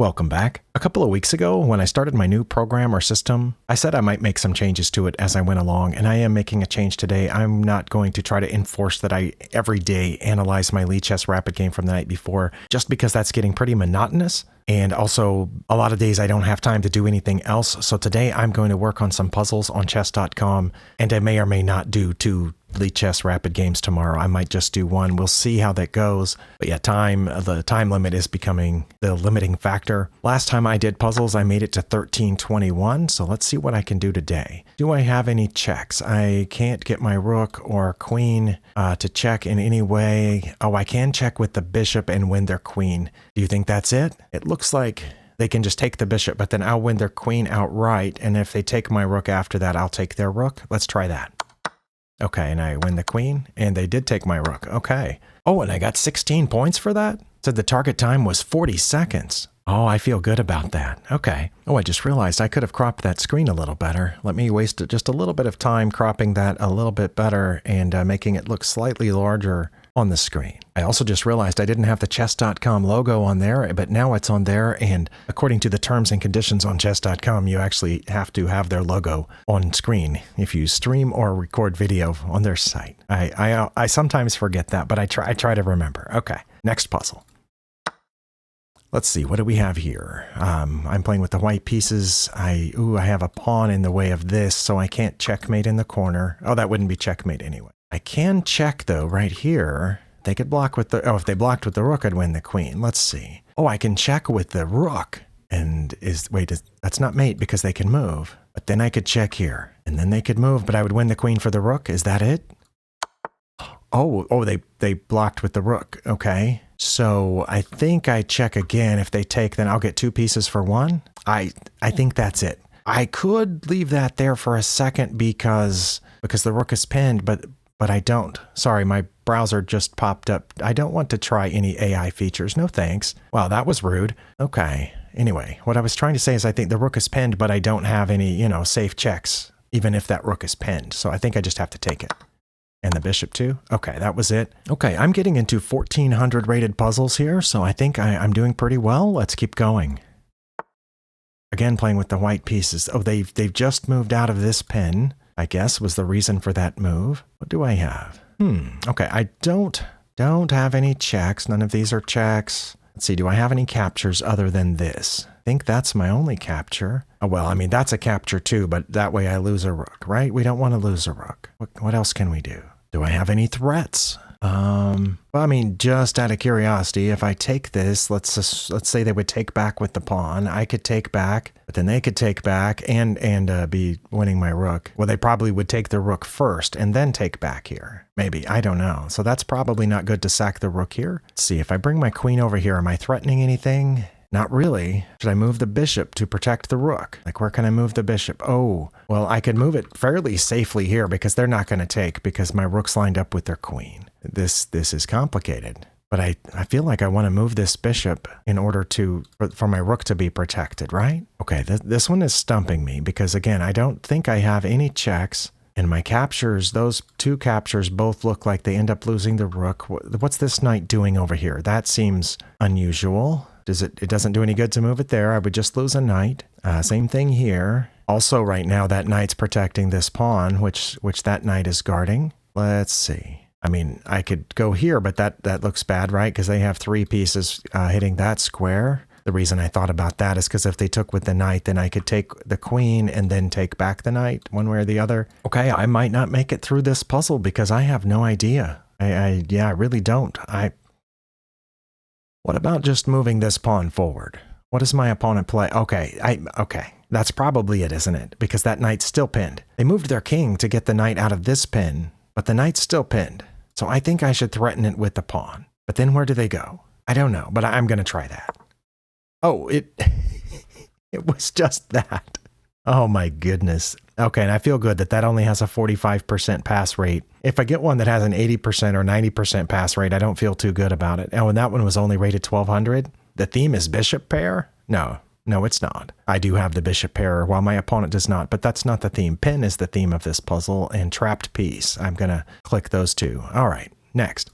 Welcome back. A couple of weeks ago, when I started my new program or system, I said I might make some changes to it as I went along, and I am making a change today. I'm not going to try to enforce that I every day analyze my Lichess rapid game from the night before, just because that's getting pretty monotonous. And also, a lot of days I don't have time to do anything else. So today I'm going to work on some puzzles on chess.com, and I may or may not do 2 Lichess rapid games tomorrow. I might just do 1. We'll see how that goes. But yeah, the time limit is becoming the limiting factor. Last time I did puzzles, I made it to 1321. So let's see what I can do today. Do I have any checks? I can't get my rook or queen to check in any way. Oh, I can check with the bishop and win their queen. Do you think that's it? It looks like they can just take the bishop, but then I'll win their queen outright. And if they take my rook after that, I'll take their rook. Let's try that. Okay, and I win the queen, and they did take my rook. Okay. Oh, and I got 16 points for that? Said the target time was 40 seconds. Oh, I feel good about that. Okay. Oh, I just realized I could have cropped that screen a little better. Let me waste just a little bit of time cropping that a little bit better and making it look slightly larger on the screen. I also just realized I didn't have the chess.com logo on there, but now it's on there, and according to the terms and conditions on chess.com, you actually have to have their logo on screen if you stream or record video on their site. I sometimes forget that, but I try to remember. Okay, next puzzle. Let's see, what do we have here? I'm playing with the white pieces. I have a pawn in the way of this, so I can't checkmate in the corner. Oh, that wouldn't be checkmate anyway. I can check, though, right here. They could block with the... Oh, if they blocked with the rook, I'd win the queen. Let's see. Oh, I can check with the rook. And that's not mate because they can move. But then I could check here. And then they could move, but I would win the queen for the rook. Is that it? Oh, they blocked with the rook. Okay. So I think I check again. If they take, then I'll get 2 pieces for 1. I think that's it. I could leave that there for a second because the rook is pinned, but I don't. Sorry, my browser just popped up. I don't want to try any AI features. No thanks. Wow, that was rude. Okay. Anyway, what I was trying to say is I think the rook is pinned, but I don't have any, safe checks, even if that rook is pinned. So I think I just have to take it. And the bishop too? Okay, that was it. Okay, I'm getting into 1400 rated puzzles here, so I think I'm doing pretty well. Let's keep going. Again, playing with the white pieces. Oh, they've just moved out of this pin, I guess, was the reason for that move. What do I have? Okay, I don't have any checks. None of these are checks. Let's see, do I have any captures other than this? I think that's my only capture. Oh, well, I mean, that's a capture too, but that way I lose a rook, right? We don't want to lose a rook. What else can we do? Do I have any threats? Well, I mean, just out of curiosity, if I take this, let's say they would take back with the pawn. I could take back, but then they could take back and be winning my rook. Well, they probably would take the rook first and then take back here. Maybe, I don't know. So that's probably not good to sack the rook here. Let's see, if I bring my queen over here, am I threatening anything? Not really. Should I move the bishop to protect the rook? Like, where can I move the bishop? Oh, well, I could move it fairly safely here because they're not going to take because my rook's lined up with their queen. This is complicated. But I feel like I want to move this bishop in order for my rook to be protected, right? Okay, this one is stumping me because, again, I don't think I have any checks. And my captures, those 2 captures both look like they end up losing the rook. What's this knight doing over here? That seems unusual. It doesn't do any good to move it there. I would just lose a knight. Same thing here. Also, right now, that knight's protecting this pawn, which that knight is guarding. Let's see. I mean, I could go here, but that looks bad, right? Because they have 3 pieces hitting that square. The reason I thought about that is because if they took with the knight, then I could take the queen and then take back the knight one way or the other. Okay, I might not make it through this puzzle because I have no idea. I really don't. What about just moving this pawn forward? What does my opponent play? Okay, that's probably it, isn't it? Because that knight's still pinned. They moved their king to get the knight out of this pin, but the knight's still pinned. So I think I should threaten it with the pawn. But then where do they go? I don't know, but I'm going to try that. Oh, it was just that. Oh my goodness. Okay, and I feel good that only has a 45% pass rate. If I get one that has an 80% or 90% pass rate, I don't feel too good about it. Oh, and that one was only rated 1200. The theme is bishop pair? No, it's not. I do have the bishop pair while my opponent does not, but that's not the theme. Pin is the theme of this puzzle, and trapped piece. I'm going to click those 2. All right, next.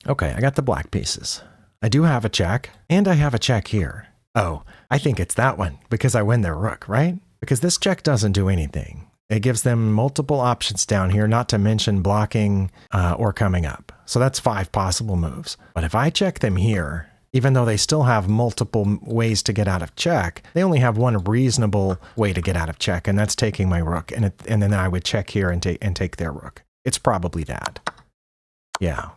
Okay, I got the black pieces. I do have a check, and I have a check here. Oh, I think it's that one, because I win their rook, right? Because this check doesn't do anything. It gives them multiple options down here, not to mention blocking or coming up. So that's 5 possible moves. But if I check them here, even though they still have multiple ways to get out of check, they only have one reasonable way to get out of check, and that's taking my rook. And then I would check here and take their rook. It's probably that. Yeah.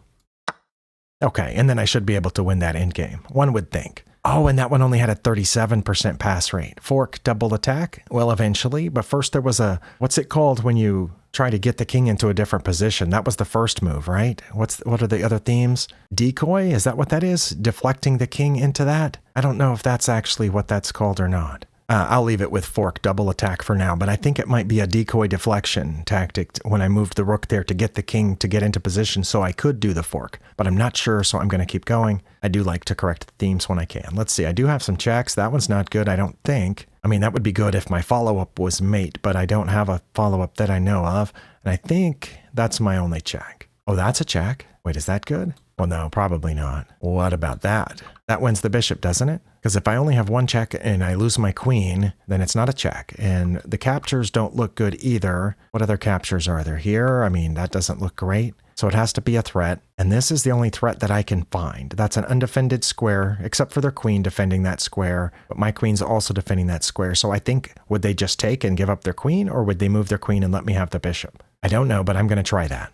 Okay, and then I should be able to win that endgame. One would think. Oh, and that one only had a 37% pass rate. Fork, double attack? Well, eventually. But first there was a, what's it called when you try to get the king into a different position? That was the first move, right? What are the other themes? Decoy? Is that what that is? Deflecting the king into that? I don't know if that's actually what that's called or not. I'll leave it with fork, double attack for now, but I think it might be a decoy deflection tactic when I moved the rook there to get the king to get into position so I could do the fork. But I'm not sure, so I'm going to keep going. I do like to correct the themes when I can. Let's see, I do have some checks. That one's not good, I don't think. I mean, that would be good if my follow-up was mate, but I don't have a follow-up that I know of. And I think that's my only check. Oh, that's a check. Wait, is that good? Well, no, probably not. What about that? That wins the bishop, doesn't it? Because if I only have one check and I lose my queen, then it's not a check. And the captures don't look good either. What other captures are there here? I mean, that doesn't look great. So it has to be a threat. And this is the only threat that I can find. That's an undefended square, except for their queen defending that square. But my queen's also defending that square. So I think, would they just take and give up their queen? Or would they move their queen and let me have the bishop? I don't know, but I'm going to try that.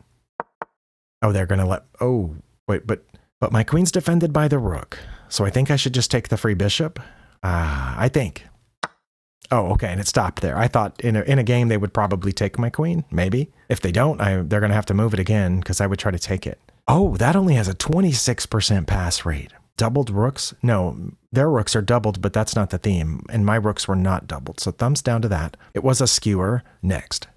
Oh, they're going to let... Oh, wait, but my queen's defended by the rook. So I think I should just take the free bishop. I think. Oh, okay, and it stopped there. I thought in a game they would probably take my queen, maybe. If they don't, they're going to have to move it again because I would try to take it. Oh, that only has a 26% pass rate. Doubled rooks? No, their rooks are doubled, but that's not the theme. And my rooks were not doubled, so thumbs down to that. It was a skewer. Next.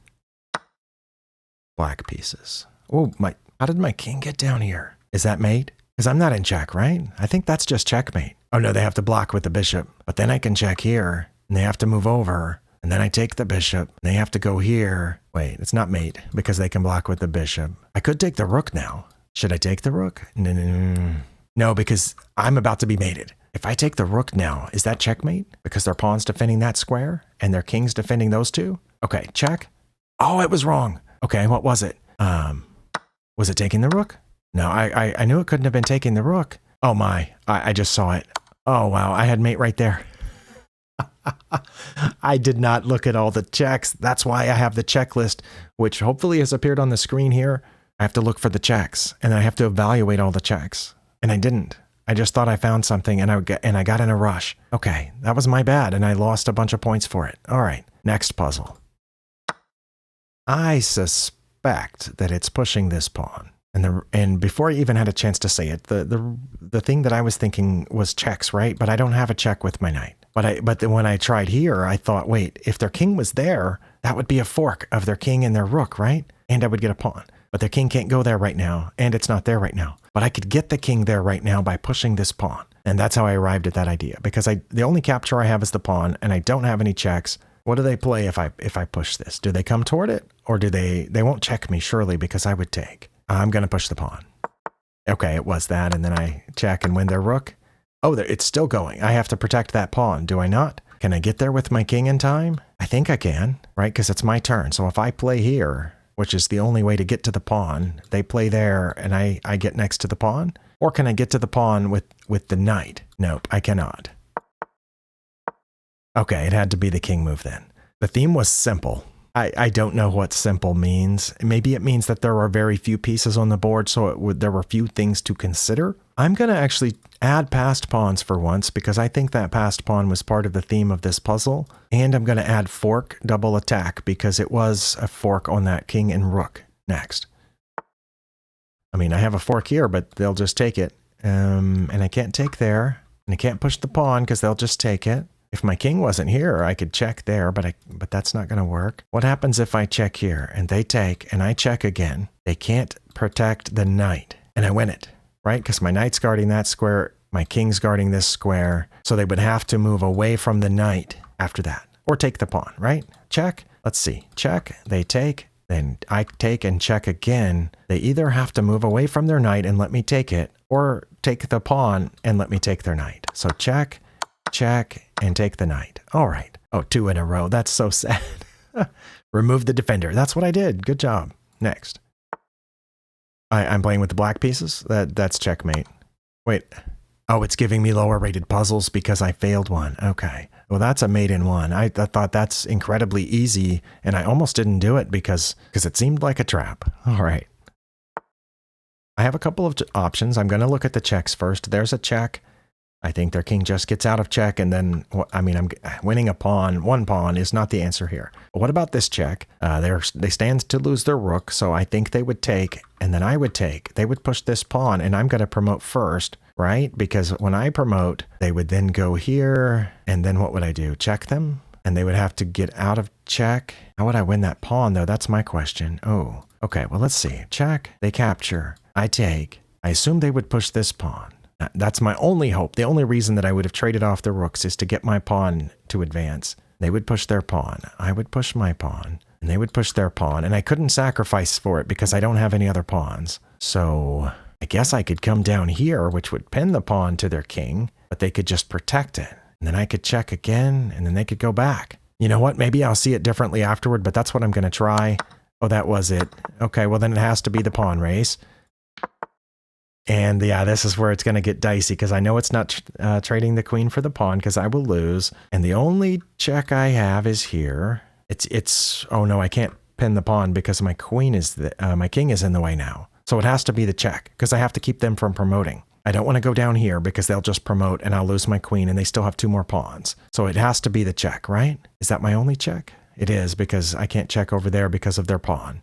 Black pieces. Oh, how did my king get down here? Is that mate? Because I'm not in check, right? I think that's just checkmate. Oh no, they have to block with the bishop. But then I can check here, and they have to move over, and then I take the bishop, and they have to go here. Wait, it's not mate, because they can block with the bishop. I could take the rook now. Should I take the rook? No, because I'm about to be mated. If I take the rook now, is that checkmate? Because their pawn's defending that square, and their king's defending those two? Okay, check. Oh, it was wrong. Okay, what was it? Was it taking the rook? No, I knew it couldn't have been taking the rook. Oh my, I just saw it. Oh wow, I had mate right there. I did not look at all the checks. That's why I have the checklist, which hopefully has appeared on the screen here. I have to look for the checks, and I have to evaluate all the checks. And I didn't. I just thought I found something, and I got in a rush. Okay, that was my bad, and I lost a bunch of points for it. All right, next puzzle. I suspect that it's pushing this pawn. And before I even had a chance to say it, the thing that I was thinking was checks, right? But I don't have a check with my knight. But then when I tried here, I thought, wait, if their king was there, that would be a fork of their king and their rook, right? And I would get a pawn. But their king can't go there right now, and it's not there right now. But I could get the king there right now by pushing this pawn. And that's how I arrived at that idea. Because the only capture I have is the pawn, and I don't have any checks. What do they play if I push this? Do they come toward it? Or do they won't check me, surely, because I would take. I'm going to push the pawn. Okay, it was that, and then I check and win their rook. Oh, it's still going. I have to protect that pawn, do I not? Can I get there with my king in time? I think I can, right? Because it's my turn. So if I play here, which is the only way to get to the pawn, they play there, and I get next to the pawn? Or can I get to the pawn with the knight? Nope, I cannot. Okay, it had to be the king move then. The theme was simple. I don't know what simple means. Maybe it means that there are very few pieces on the board, so there were few things to consider. I'm going to actually add passed pawns for once, because I think that passed pawn was part of the theme of this puzzle. And I'm going to add fork, double attack, because it was a fork on that king and rook. Next. I mean, I have a fork here, but they'll just take it. And I can't take there. And I can't push the pawn, because they'll just take it. If my king wasn't here, I could check there, but that's not going to work. What happens if I check here and they take and I check again? They can't protect the knight, and I win it, right? Because my knight's guarding that square, my king's guarding this square, so they would have to move away from the knight after that, or take the pawn, right? Check. Let's see. Check. They take. Then I take and check again. They either have to move away from their knight and let me take it, or take the pawn and let me take their knight. So check, check, and take the knight. All right. Oh, 2 in a row. That's so sad. Remove the defender. That's what I did. Good job. Next. I'm playing with the black pieces. That's checkmate. Wait. Oh, it's giving me lower rated puzzles because I failed one. Okay. Well, that's a mate in one. I thought that's incredibly easy, and I almost didn't do it because it seemed like a trap. All right. I have a couple of options. I'm going to look at the checks first. There's a check. I think their king just gets out of check, and then, I mean, I'm winning a pawn. One pawn is not the answer here. But what about this check? They stand to lose their rook, so I think they would take, and then I would take. They would push this pawn, and I'm going to promote first, right? Because when I promote, they would then go here, and then what would I do? Check them? And they would have to get out of check. How would I win that pawn, though? That's my question. Oh, okay, well, let's see. Check. They capture. I take. I assume they would push this pawn. That's my only hope. The only reason that I would have traded off the rooks is to get my pawn to advance. They would push their pawn. I would push my pawn. And they would push their pawn. And I couldn't sacrifice for it because I don't have any other pawns. So I guess I could come down here, which would pin the pawn to their king. But they could just protect it. And then I could check again. And then they could go back. You know what? Maybe I'll see it differently afterward. But that's what I'm going to try. Oh, that was it. Okay, well then it has to be the pawn race. And yeah, this is where it's going to get dicey because I know it's not trading the queen for the pawn because I will lose. And the only check I have is here. It's oh no, I can't pin the pawn because my queen is my king is in the way now. So it has to be the check because I have to keep them from promoting. I don't want to go down here because they'll just promote and I'll lose my queen and they still have 2 more pawns. So it has to be the check, right? Is that my only check? It is because I can't check over there because of their pawn.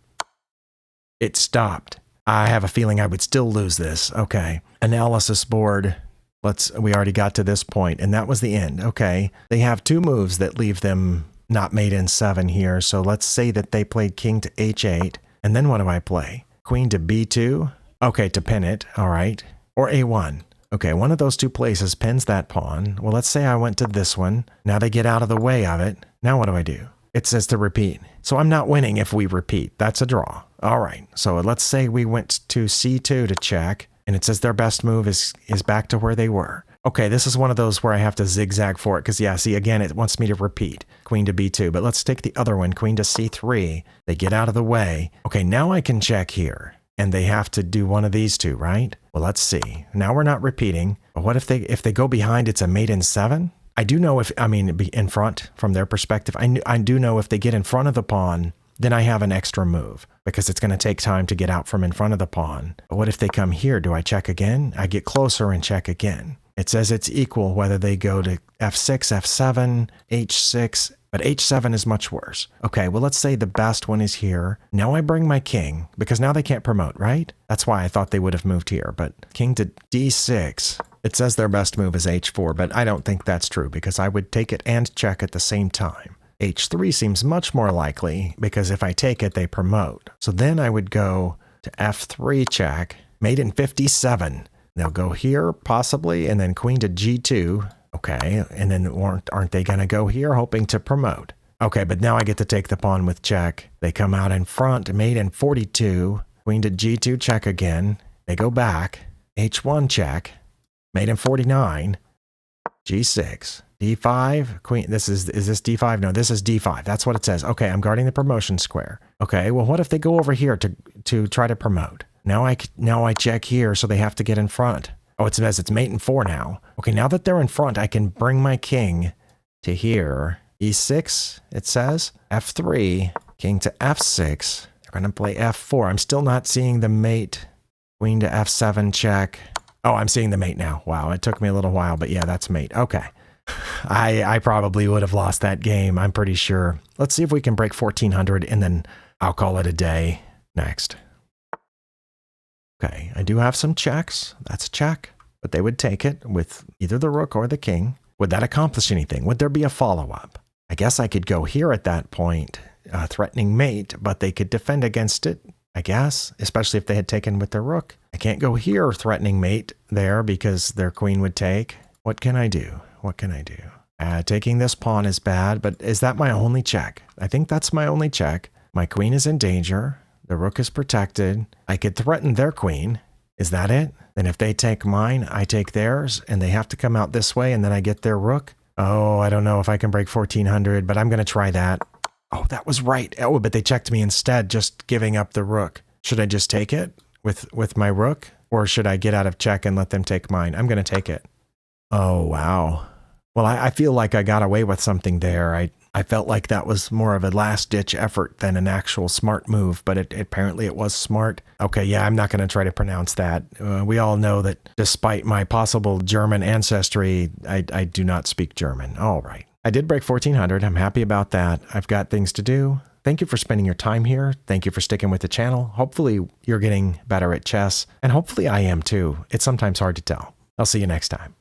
It stopped. I have a feeling I would still lose this. Okay. Analysis board. We already got to this point, and that was the end. Okay. They have 2 moves that leave them not mate in 7 here. So let's say that they played king to h8. And then what do I play? Queen to b2. Okay, to pin it. All right. Or a1. Okay, one of those 2 places pins that pawn. Well, let's say I went to this one. Now they get out of the way of it. Now what do I do? It says to repeat. So I'm not winning if we repeat. That's a draw. All right. So let's say we went to c2 to check, and it says their best move is back to where they were. Okay, this is one of those where I have to zigzag for it because, yeah, see, again, it wants me to repeat. Queen to b2. But let's take the other one, queen to c3. They get out of the way. Okay, now I can check here, and they have to do one of these 2, right? Well, let's see. Now we're not repeating. But what if they go behind, it's a mate in 7? I do know if, I mean, in front from their perspective, I do know if they get in front of the pawn, then I have an extra move because it's going to take time to get out from in front of the pawn. But what if they come here? Do I check again? I get closer and check again. It says it's equal whether they go to f6, f7, h6, but h7 is much worse. Okay, well, let's say the best one is here. Now I bring my king because now they can't promote, right? That's why I thought they would have moved here, but king to d6. It says their best move is h4, but I don't think that's true because I would take it and check at the same time. h3 seems much more likely because if I take it, they promote. So then I would go to f3 check, mate in 57. They'll go here possibly, and then queen to g2. Okay, and then aren't they going to go here hoping to promote? Okay, but now I get to take the pawn with check. They come out in front, mate in 42. Queen to g2 check again. They go back. h1 check. Mate in 49, g6, d5, queen. Is this d5? No, this is d5. That's what it says. Okay, I'm guarding the promotion square. Okay, well, what if they go over here to try to promote? Now I check here, so they have to get in front. Oh, it says it's mate in 4 now. Okay, now that they're in front, I can bring my king to here. e6, it says. f3, king to f6. They're going to play f4. I'm still not seeing the mate. Queen to f7 check. Oh, I'm seeing the mate now. Wow, it took me a little while, but yeah, that's mate. Okay. I probably would have lost that game, I'm pretty sure. Let's see if we can break 1400, and then I'll call it a day. Next. Okay, I do have some checks. That's a check, but they would take it with either the rook or the king. Would that accomplish anything? Would there be a follow-up? I guess I could go here at that point, threatening mate, but they could defend against it, I guess, especially if they had taken with their rook. I can't go here threatening mate there because their queen would take. What can I do? What can I do? Taking this pawn is bad, but is that my only check? I think that's my only check. My queen is in danger. The rook is protected. I could threaten their queen. Is that it? Then if they take mine, I take theirs, and they have to come out this way, and then I get their rook? Oh, I don't know if I can break 1400, but I'm going to try that. Oh, that was right. Oh, but they checked me instead, just giving up the rook. Should I just take it with my rook? Or should I get out of check and let them take mine? I'm going to take it. Oh, wow. Well, I feel like I got away with something there. I felt like that was more of a last-ditch effort than an actual smart move, but apparently it was smart. Okay, yeah, I'm not going to try to pronounce that. We all know that despite my possible German ancestry, I do not speak German. All right. I did break 1400. I'm happy about that. I've got things to do. Thank you for spending your time here. Thank you for sticking with the channel. Hopefully you're getting better at chess, and hopefully I am too. It's sometimes hard to tell. I'll see you next time.